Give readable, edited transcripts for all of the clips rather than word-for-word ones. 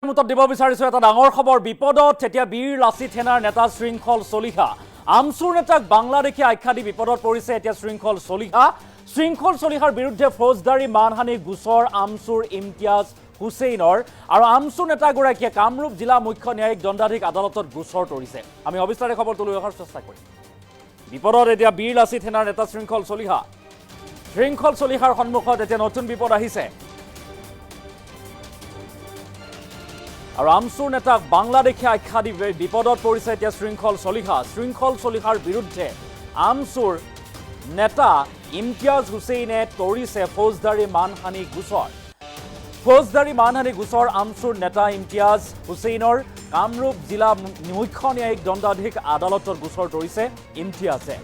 মুহূৰ্তত দিব বিচাৰিছো এটা ডাঙৰ খবৰ বিপদত তেতিয়া বীৰ লাচিত সেনাৰ নেতা শৃংখল চলিহা আমচুৰ নেতাক বাংলাদেশী আখ্যা দি বিপদত পৰিছে এতিয়া শৃংখল চলিহাৰ বিৰুদ্ধে ফৌজদাৰী মানহানি গোচৰ আমচুৰ ইমতিয়াজ হুছেইনৰ আৰু আমচুৰ নেতাগৰাকীয়ে কামৰূপ জিলা মুখ্য ন্যায়িক দণ্ডাধীশ আদালতত গোচৰ তৰিছে আমি অবিস্তাৰে খবৰটো লৈ অহাৰ চেষ্টা কৰিম বিপদত এতিয়া বীৰ লাচিত সেনাৰ নেতা শৃংখল চলিহাৰ সন্মুখত এতিয়া নতুন বিপদ আহিছে আৰু আমচুৰ নেতাক বাংলাদেশী আখ্যা দি বিপদত পৰিছে এতিয়া শৃংখল চলিহাৰ বিৰুদ্ধে আমচুৰ নেতা ইমতিয়াজ হুছেইনে তৰিছে ফৌজদাৰী মানহানি গোচৰ আমচুৰ নেতা ইমতিয়াজ হুছেইনৰ কামৰূপ জিলা মুখ্য ন্যায়িক দণ্ডাধীশ আদালতত গোচৰ তৰিছে ইমতিয়াজে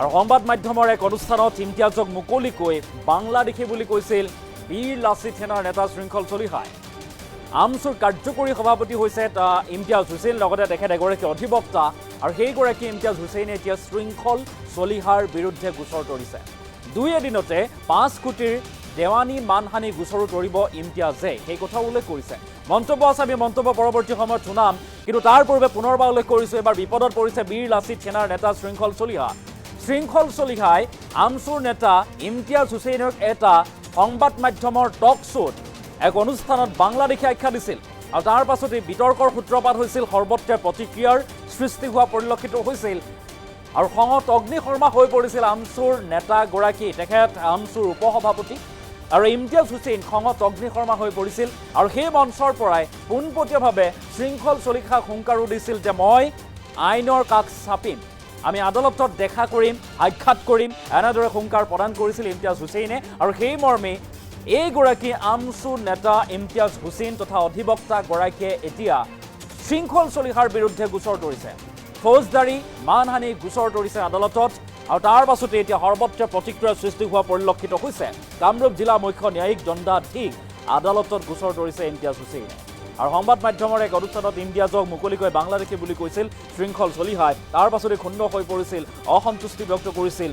আৰু সংবাদ মাধ্যমৰ এক অনুষ্ঠানত ইমতিয়াজক মুকলিকৈ বাংলাদেশী বুলি কৈছিল বীৰ লাচিত সেনাৰ নেতা শৃংখল চলিহাই আমচুৰ কাৰ্যকৰী সভাপতি হৈছে ইমতিয়াজ হুছেইন লগতে তেখেত এগৰাকী অধিবক্তা আৰু সেইগৰাকী ইমতিয়াজ হুছেইনে এতিয়া শৃংখল চলিহাৰ বিৰুদ্ধে গোচৰ তৰিছে দুই এদিনতে 5 কোটিৰ দেৱানী মানহানি গোচৰো তৰিব ইমতিয়াজে সেই কথা উল্লেখ কৰিছে মন্তব্য আছে আমি মন্তব্য পৰৱৰ্তী সময়ত শুনাম কিন্তু তাৰ পূৰ্বে পুনৰবাৰ উল্লেখ কৰিছো এবাৰ বিপদত পৰিছে বীৰ লাচিত সেনাৰ নেতা শৃংখল চলিহাই আমচুৰ নেতা ইমতিয়াজ হুছেইনক এটা সংবাদ মাধ্যমৰ টক শ্ব'ত এক অনুষ্ঠানত বাংলাদেশী আখ্যা দিছিল আৰু তাৰ পাছতে বিতৰ্কৰ সূত্ৰপাত হৈছিল সৰ্বত্ৰে প্ৰতিক্ৰিয়াৰ সৃষ্টি হোৱা পৰিলক্ষিত হৈছিল আৰু খঙত অগ্নিশৰ্মা হৈ পৰিছিল আমচুৰ নেতাগৰাকী তেখেত আমচুৰ উপসভাপতি আৰু ইমতিয়াজ হুছেইন খঙত অগ্নিশৰ্মা হৈ পৰিছিল আৰু সেই মঞ্চৰ পৰাই পোনপটীয়াভাৱে শৃংখল চলিহাক হুংকাৰো দিছিল যে মই আইনৰ কাষ চাপিম আমি আদালতত দেখা কৰিম সাক্ষাৎ কৰিম এনেদৰে হুংকাৰ প্ৰদান কৰিছিল ইমতিয়াজ হুছেইনে আৰু সেই মৰ্মে এইগৰাকী আমচুৰ নেতা ইমতিয়াজ হুছেইন তথা অধিবক্তাগৰাকীয়ে এতিয়া শৃংখল চলিহাৰ বিৰুদ্ধে গোচৰ তৰিছে ফৌজদাৰী মানহানি গোচৰ তৰিছে আদালতত আৰু তাৰ পাছতে এতিয়া সৰ্বত্ৰ প্ৰতিক্ৰিয়াৰ সৃষ্টি হোৱা পৰিলক্ষিত হৈছে কামৰূপ জিলা মুখ্য ন্যায়িক দণ্ডাধীশ আদালতত গোচৰ তৰিছে ইমতিয়াজ হুছেইনে আৰু সংবাদ মাধ্যমৰ এক অনুষ্ঠানত ইমতিয়াজক মুকলিকৈ বাংলাদেশী বুলি কৈছিল শৃংখল চলিহাই তাৰ পাছতে ক্ষুণ্ণ হৈ পৰিছিল অসন্তুষ্টি ব্যক্ত কৰিছিল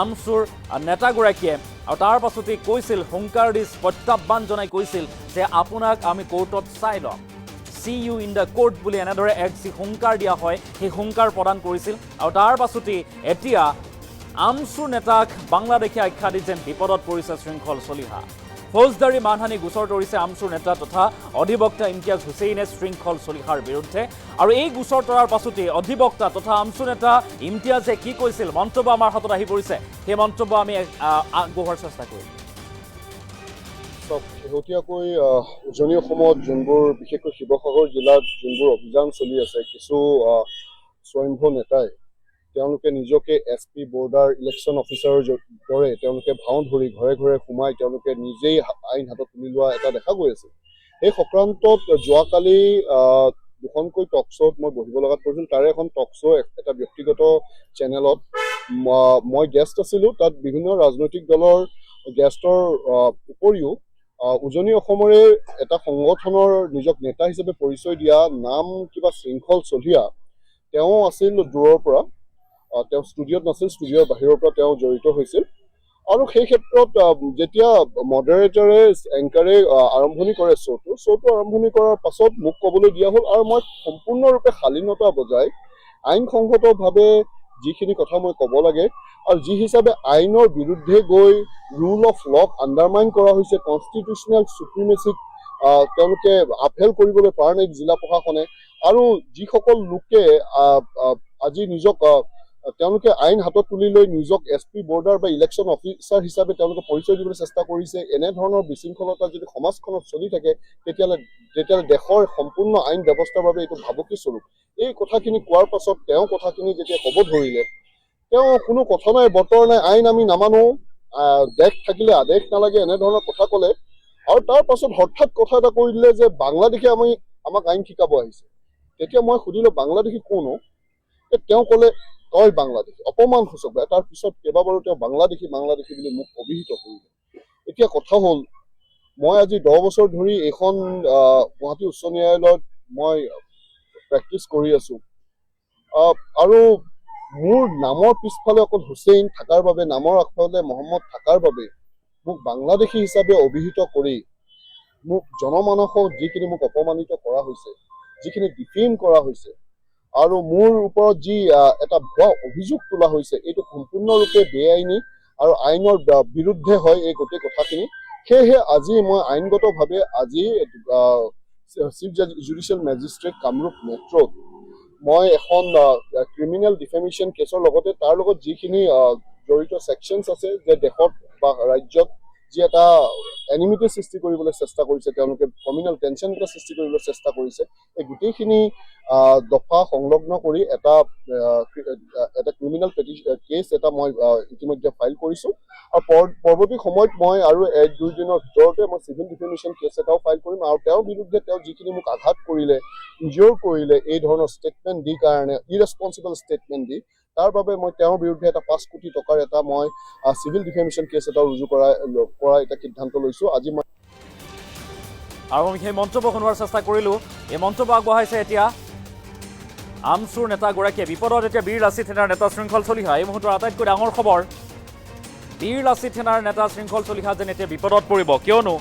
আমচুৰ নেতাগৰাকীয়ে আৰু তাৰ পাছতে কৈছিল হুংকাৰ দি প্ৰত্যাহ্বান জনাই কৈছিল যে আপোনাক আমি কোৰ্টত চাই ল'ম see you in the court বুলি এনেদৰে এক যি হুংকাৰ দিয়া হয় সেই হুংকাৰ প্ৰদান কৰিছিল আৰু তাৰ পাছতে এতিয়া আমচুৰ নেতাক বাংলাদেশী আখ্যা দি যেন বিপদত পৰিছে শৃংখল চলিহা ফৌজদাৰী মানহানি গোচৰ তৰিছে আমচুৰ নেতা তথা অধিবক্তা ইমতিয়াজ হুছেইনে শৃংখল চলিহাৰ বিৰুদ্ধে আৰু এই গোচৰ তৰাৰ পাছতে অধিবক্তা তথা আমচুৰ নেতা ইমতিয়াজে কি কৈছিল মন্তব্য আমাৰ হাতত আহি পৰিছে সেই মন্তব্য আমি আগবঢ়োৱাৰ চেষ্টা কৰিম শেহতীয়াকৈ উজনি অসমত যোনবোৰ বিশেষকৈ শিৱসাগৰ জিলাত যোনবোৰ অভিযান চলি আছে কিছু স্বয়ম্ভু নেতাই তেওঁলোকে নিজকে SP বৰ্ডাৰ ইলেকশ্যন অফিচাৰৰ দৰে তেওঁলোকে ভাও ধৰি ঘৰে ঘৰে সোমাই তেওঁলোকে নিজেই আইন হাতত তুলি লোৱা এটা দেখা গৈ আছে এই সংক্ৰান্তত যোৱাকালি দুখনকৈ টক শ্ব'ত মই বহিব লগাত পৰিছিল তাৰে এখন টক শ্ব' এটা ব্যক্তিগত চেনেলত মই গেষ্ট আছিলোঁ তাত বিভিন্ন ৰাজনৈতিক দলৰ গেষ্টৰ উপৰিও উজনি অসমৰে এটা সংগঠনৰ নিজক নেতা হিচাপে পৰিচয় দিয়া নাম কিবা শৃংখল চলিহা তেওঁ আছিল দূৰৰ পৰা তেওঁ ষ্টুডিঅ'ত নাছিল ষ্টুডিঅ'ৰ বাহিৰৰ পৰা তেওঁ জড়িত হৈছিল আৰু সেই ক্ষেত্ৰত যেতিয়া মডাৰেটৰে এংকাৰে আৰম্ভণি কৰে শ্ব'টো আৰম্ভণি কৰাৰ পাছত মোক ক'বলৈ দিয়া হ'ল আৰু মই সম্পূৰ্ণৰূপে শালীনতা বজাই আইনসংগতভাৱে যিখিনি কথা মই ক'ব লাগে আৰু যি হিচাপে আইনৰ বিৰুদ্ধে গৈ ৰুল অফ লক আণ্ডাৰমাইন কৰা হৈছে কনষ্টিটিউচনেল চুপ্ৰিমেচিক তেওঁলোকে আপহেল কৰিবলৈ পৰা নাই জিলা প্ৰশাসনে আৰু যিসকল লোকে আজি নিজক তেওঁলোকে আইন হাতত তুলি লৈ নিজক SP বৰ্ডাৰ বা ইলেকশ্যন অফিচাৰ হিচাপে তেওঁলোকে পৰিচয় দিবলৈ চেষ্টা কৰিছে এনেধৰণৰ বিশৃংখলতা যদি সমাজখনত চলি থাকে তেতিয়াহ'লে দেশৰ সম্পূৰ্ণ আইন ব্যৱস্থাৰ বাবে এইটো ভাবুকি স্বৰূপ এই কথাখিনি কোৱাৰ পাছত তেওঁ কথাখিনি যেতিয়া ক'ব ধৰিলে তেওঁ কোনো কথা নাই বতৰ নাই আইন আমি নামানো দেশ থাকিলে আদেশ নালাগে এনেধৰণৰ কথা ক'লে আৰু তাৰ পাছত হঠাৎ কথা এটা কৈ দিলে যে বাংলাদেশে আমাক আইন শিকাব আহিছে তেতিয়া মই সুধিলোঁ বাংলাদেশী কোন তেওঁ ক'লে তই বাংলাদেশী অপমানসূচক তাৰ পিছত কেইবাবাৰো তেওঁ বাংলাদেশী বুলি মোক অভিহিত কৰিলে এতিয়া কথা হ'ল মই আজি 10 বছৰ ধৰি এইখন গুৱাহাটী উচ্চ ন্যায়ালয়ত মই প্ৰেক্টিচ কৰি আছোঁ আৰু মোৰ নামৰ পিছফালে অকল হুছেইন থকাৰ বাবে নামৰ আগফালে মহম্মদ থকাৰ বাবে মোক বাংলাদেশী হিচাপে অভিহিত কৰি মোক জনমানসক যিখিনি মোক অপমানিত কৰা হৈছে, যিখিনি ডিফেম কৰা হৈছে আৰু মোৰ ওপৰত যি এটা ভুৱা অভিযোগ তোলা হৈছে, এইটো সম্পূৰ্ণৰূপে বেআইনী আৰু আইনৰ বিৰুদ্ধে হয় এই গোটেই কথাখিনি। সেয়েহে আজি মই আইনগতভাৱে আজি চিফ জুডিচিয়েল মেজিষ্ট্ৰেট কামৰূপ মেট্ৰত মই এখন ক্ৰিমিনেল ডিফেমেশ্যন কেছৰ লগতে তাৰ লগত যিখিনি জড়িত ছেকশ্যনছ আছে, যে দেশত বা ৰাজ্যত যি এটা এনিমিটি সৃষ্টি কৰিবলৈ চেষ্টা কৰিছে, তেওঁলোকে কমিউনেল টেনশ্যন এটা সৃষ্টি কৰিবলৈ চেষ্টা কৰিছে, এই গোটেইখিনি দফা সংলগ্ন কৰি এটা ক্ৰিমিনেল কেছ এটা মই ইতিমধ্যে ফাইল কৰিছোঁ। আৰু পৰৱৰ্তী সময়ত মই আৰু 1-2 দিনৰ ভিতৰতে মই চিভিল ডিফেমেশ্যন কেছ এটাও ফাইল কৰিম। আৰু তেওঁৰ বিৰুদ্ধে তেওঁ যিখিনি মোক আঘাত কৰিলে, ইনজিয়ৰ কৰিলে এই ধৰণৰ ষ্টেটমেণ্ট দি কাৰণে, ইৰেছপনচিবল ষ্টেটমেণ্ট দি, তাৰ বাবে মই তেওঁৰ বিৰুদ্ধে এটা 5 কোটি টকাৰ এটা মই চিভিল ডিফেমেশ্যন কেছ এটা ৰুজু কৰা এটা সিদ্ধান্ত লৈছোঁ আজি মই। আৰু আমি সেই মন্তব্য শুনোৱাৰ চেষ্টা কৰিলোঁ। এই মন্তব্য আগবঢ়াইছে এতিয়া আমচুৰ নেতাগৰাকীয়ে। বিপদত এতিয়া বীৰ লাচিত সেনাৰ নেতা শৃংখল চলিহা। এই মুহূৰ্তৰ আটাইতকৈ ডাঙৰ খবৰ, বীৰ লাচিত সেনাৰ নেতা শৃংখল চলিহা যেন এতিয়া বিপদত পৰিব, কিয়নো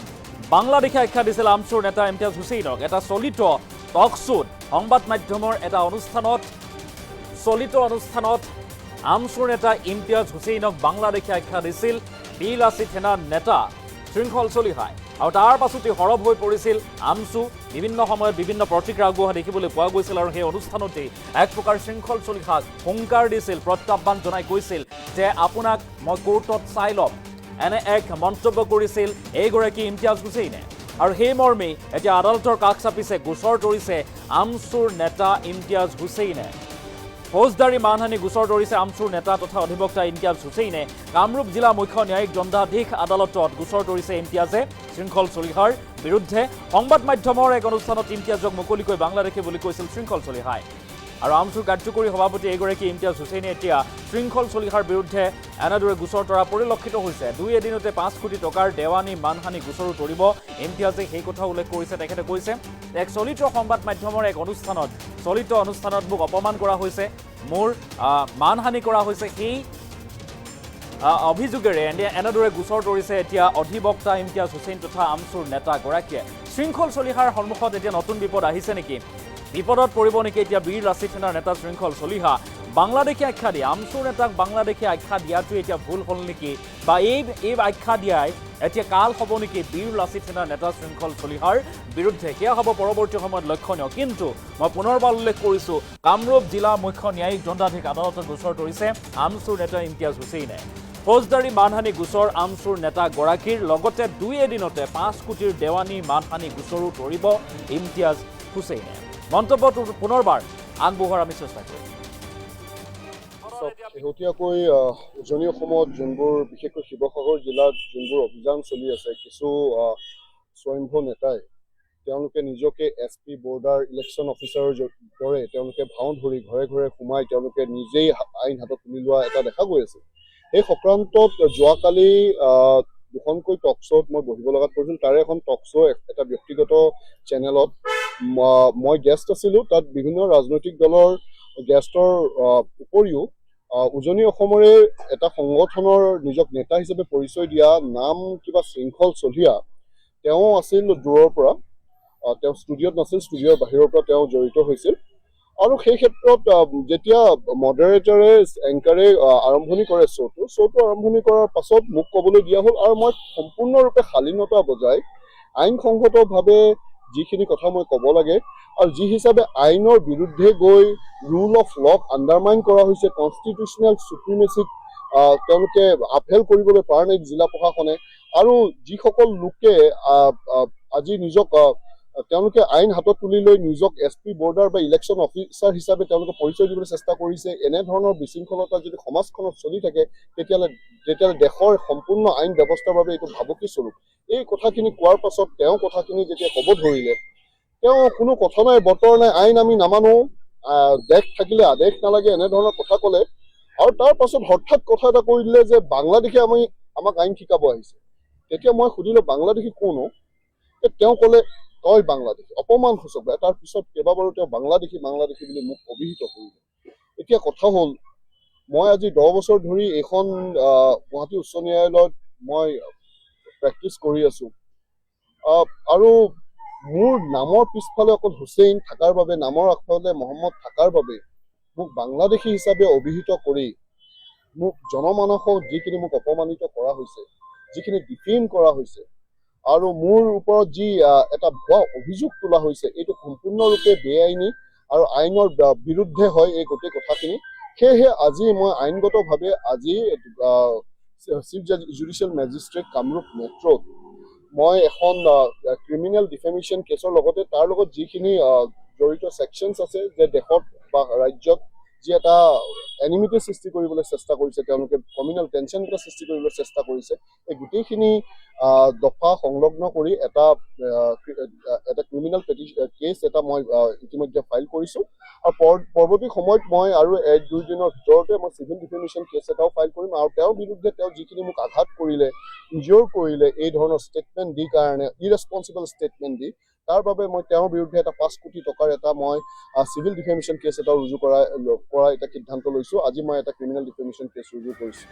বাংলাদেশে আখ্যা দিছিল আমচুৰ নেতা ইমতিয়াজ হুছেইনক। এটা চলিত টক শ্ব'ত, সংবাদ মাধ্যমৰ এটা চলিত অনুষ্ঠানত আমচুৰ নেতা ইমতিয়াজ হুছেইনক বাংলাদেশে আখ্যা দিছিল বীৰ লাচিত সেনাৰ নেতা শৃংখল চলিহাই। আৰু তাৰ পাছতে সৰব হৈ পৰিছিল আমচু। বিভিন্ন সময়ত বিভিন্ন প্ৰতিক্ৰিয়া আগবঢ়োৱা দেখিবলৈ পোৱা গৈছিল। আৰু সেই অনুষ্ঠানতেই এক প্ৰকাৰ শৃংখল চলিহাক হুংকাৰ দিছিল, প্ৰত্যাহ্বান জনাই কৈছিল যে আপোনাক মই কোৰ্টত চাই ল'ম, এনে এক মন্তব্য কৰিছিল এইগৰাকী ইমতিয়াজ হুছেইনে। আৰু সেই মৰ্মেই এতিয়া আদালতৰ কাষ চাপিছে, গোচৰ তৰিছে আমচুৰ নেতা ইমতিয়াজ হুছেইনে। ফৌজদাৰী মানহানি গোচৰ তৰিছে আমচুৰ নেতা তথা অধিবক্তা ইমতিয়াজ হুছেইনে। কামৰূপ জিলা মুখ্য ন্যায়িক দণ্ডাধীশ আদালতত গোচৰ তৰিছে ইমতিয়াজে শৃংখল চলিহাৰ বিৰুদ্ধে। সংবাদ মাধ্যমৰ এক অনুষ্ঠানত ইমতিয়াজক মুকলিকৈ বাংলাদেশী বুলি কৈছিল শৃংখল চলিহাই। আৰু আমচুৰ কাৰ্যকৰী সভাপতি এইগৰাকী ইমতিয়াজ হুছেইনে এতিয়া শৃংখল চলিহাৰ বিৰুদ্ধে এনেদৰে গোচৰ তৰা পৰিলক্ষিত হৈছে। 2 এদিনতে 5 কোটি টকাৰ দেৱানী মানহানি গোচৰো তৰিব ইমতিয়াজে, সেই কথা উল্লেখ কৰিছে। তেখেতে কৈছে এক চলিত সংবাদ মাধ্যমৰ এক অনুষ্ঠানত মোক অপমান কৰা হৈছে, মোৰ মানহানি কৰা হৈছে, সেই অভিযোগেৰে এনেদৰে গোচৰ তৰিছে এতিয়া অধিবক্তা ইমতিয়াজ হুছেইন তথা আমচুৰ নেতাগৰাকীয়ে। শৃংখল চলিহাৰ সন্মুখত এতিয়া নতুন বিপদ আহিছে নেকি? বিপদত পৰিব নেকি এতিয়া বীৰ লাচিত সেনাৰ নেতা শৃংখল চলিহা? বাংলাদেশে আখ্যা দিয়ে, আমচুৰ নেতাক বাংলাদেশে আখ্যা দিয়াটো এতিয়া ভুল হ'ল নেকি? বা এই আখ্যা দিয়াই এতিয়া কাল হ'ব নেকি বীৰ লাচিত সেনাৰ নেতা শৃংখল চলিহাৰ বিৰুদ্ধে? সেয়া হ'ব পৰৱৰ্তী সময়ত লক্ষণীয়। কিন্তু মই পুনৰবাৰ উল্লেখ কৰিছোঁ, কামৰূপ জিলা মুখ্য ন্যায়িক দণ্ডাধীশ আদালতত গোচৰ তৰিছে আমচুৰ নেতা ইমতিয়াজ হুছেইনে। ফৌজদাৰী মানহানি গোচৰ আমচুৰ নেতাগৰাকীৰ লগতে 2 এদিনতে 5 কোটিৰ দেৱানী মানহানি গোচৰো তৰিব ইমতিয়াজ হুছেইনে। মন্তব্যটো পুনৰবাৰ আগবঢ়োৱাৰ আমি চেষ্টা কৰিম। শেহতীয়াকৈ উজনি অসমত যোনবোৰ বিশেষকৈ শিৱসাগৰ জিলাত যোনবোৰ অভিযান চলি আছে, কিছু স্বয়ম্ভু নেতাই তেওঁলোকে নিজকে SP বৰ্ডাৰ ইলেকশ্যন অফিচাৰৰ দৰে তেওঁলোকে ভাও ধৰি ঘৰে ঘৰে সোমাই তেওঁলোকে নিজেই আইন হাতত তুলি লোৱা এটা দেখা গৈ আছে। এই সংক্ৰান্তত যোৱাকালি 2খনকৈ টক শ্ব'ত মই বহিব লগাত পৰিছিল। তাৰে এখন টক শ্ব' এটা ব্যক্তিগত চেনেলত মই গেষ্ট আছিলোঁ। তাত বিভিন্ন ৰাজনৈতিক দলৰ গেষ্টৰ উপৰিও উজনি অসমৰে এটা সংগঠনৰ নিজক নেতা হিচাপে পৰিচয় দিয়া নাম কিবা শৃংখল চলিহা, তেওঁ আছিল দূৰৰ পৰা, তেওঁ ষ্টুডিঅ'ত নাছিল, ষ্টুডিঅ'ৰ বাহিৰৰ পৰা তেওঁ জড়িত হৈছিল। আৰু সেই ক্ষেত্ৰত যেতিয়া মডাৰেটৰে এংকাৰে আৰম্ভণি কৰে শ্ব'টো আৰম্ভণি কৰাৰ পাছত মোক ক'বলৈ দিয়া হ'ল। আৰু মই সম্পূৰ্ণৰূপে শালীনতা বজাই আইনসংগতভাৱে যিখিনি কথা মই ক'ব লাগে, আৰু যি হিচাপে আইনৰ বিৰুদ্ধে গৈ ৰুল অফ লক আণ্ডাৰমাইন কৰা হৈছে, কনষ্টিটিউচনেল চুপ্ৰিমেচিক তেওঁলোকে আপহেল কৰিবলৈ পৰা নাই জিলা প্ৰশাসনে। আৰু যিসকল লোকে আজি নিজক তেওঁলোকে আইন হাতত তুলি লৈ নিজক SP বৰ্ডাৰ বা ইলেকশ্যন অফিচাৰ হিচাপে তেওঁলোকে পৰিচয় দিবলৈ চেষ্টা কৰিছে, এনেধৰণৰ বিশৃংখলতা যদি সমাজখনত চলি থাকে তেতিয়াহ'লে দেশৰ সম্পূৰ্ণ আইন ব্যৱস্থাৰ বাবে এইটো ভাবুকি স্বৰূপ। এই কথাখিনি কোৱাৰ পাছত তেওঁ কথাখিনি যেতিয়া ক'ব ধৰিলে, তেওঁ কোনো কথা নাই বতৰ নাই, আইন আমি নামানো, দেশ থাকিলে আদেশ নালাগে, এনেধৰণৰ কথা ক'লে। আৰু তাৰ পাছত হঠাৎ কথা এটা কৈ দিলে যে বাংলাদেশে আমাক আইন শিকাব আহিছে। তেতিয়া মই সুধিলোঁ বাংলাদেশী কোন? তেওঁ ক'লে তই বাংলাদেশী, অপমানসূচক। তাৰ পিছত কেইবাবাৰো তেওঁ বাংলাদেশী বুলি মোক অভিহিত কৰিলে। এতিয়া কথা হ'ল, মই আজি 10 বছৰ ধৰি এইখন গুৱাহাটী উচ্চ ন্যায়ালয়ত মই প্ৰেক্টিচ কৰি আছোঁ। আৰু মোৰ নামৰ পিছফালে অকল হুছেইন থকাৰ বাবে, নামৰ আগফালে মহম্মদ থকাৰ বাবে মোক বাংলাদেশী হিচাপে অভিহিত কৰি মোক জনমানসক যিখিনি মোক অপমানিত কৰা হৈছে, যিখিনি ডিফেম কৰা হৈছে, আৰু মোৰ ওপৰত যি এটা ভুৱা অভিযোগ তোলা হৈছে, এইটো সম্পূৰ্ণৰূপে বেআইনী আৰু আইনৰ বিৰুদ্ধে হয় এই গোটেই কথাখিনি। সেয়েহে আজি মই আইনগতভাৱে আজি চিফ জুডিচিয়েল মেজিষ্ট্ৰেট কামৰূপ মেট্ৰত মই এখন ক্ৰিমিনেল ডিফেমেশ্যন কেছৰ লগতে তাৰ লগত যিখিনি জড়িত ছেকশ্যনছ আছে, যে দেশত বা ৰাজ্যত যি এটা এনিমিটি সৃষ্টি কৰিবলৈ চেষ্টা কৰিছে, তেওঁলোকে কমিউনেল টেনশ্যন এটা সৃষ্টি কৰিবলৈ চেষ্টা কৰিছে, এই গোটেইখিনি দফা সংলগ্ন কৰি এটা ক্ৰিমিনেল কেছ এটা মই ইতিমধ্যে ফাইল কৰিছোঁ। আৰু পৰৱৰ্তী সময়ত মই আৰু 1-2 দিনৰ ভিতৰতে মই চিভিল ডিফেমেশ্যন কেছ এটাও ফাইল কৰিম। আৰু তেওঁৰ বিৰুদ্ধে তেওঁ যিখিনি মোক আঘাত কৰিলে, ইনজিয়ৰ কৰিলে এই ধৰণৰ ষ্টেটমেণ্ট দি কাৰণে, ইৰেছপনচিবল ষ্টেটমেণ্ট দি, তাৰ বাবে মই তেওঁৰ বিৰুদ্ধে এটা 5 কোটি টকাৰ এটা মই চিভিল ডিফেমেশ্যন কেছ এটা ৰুজু কৰা এটা সিদ্ধান্ত লৈছোঁ। আজি মই এটা ক্ৰিমিনেল ডিফেমেশ্যন কেছ ৰুজু কৰিছোঁ।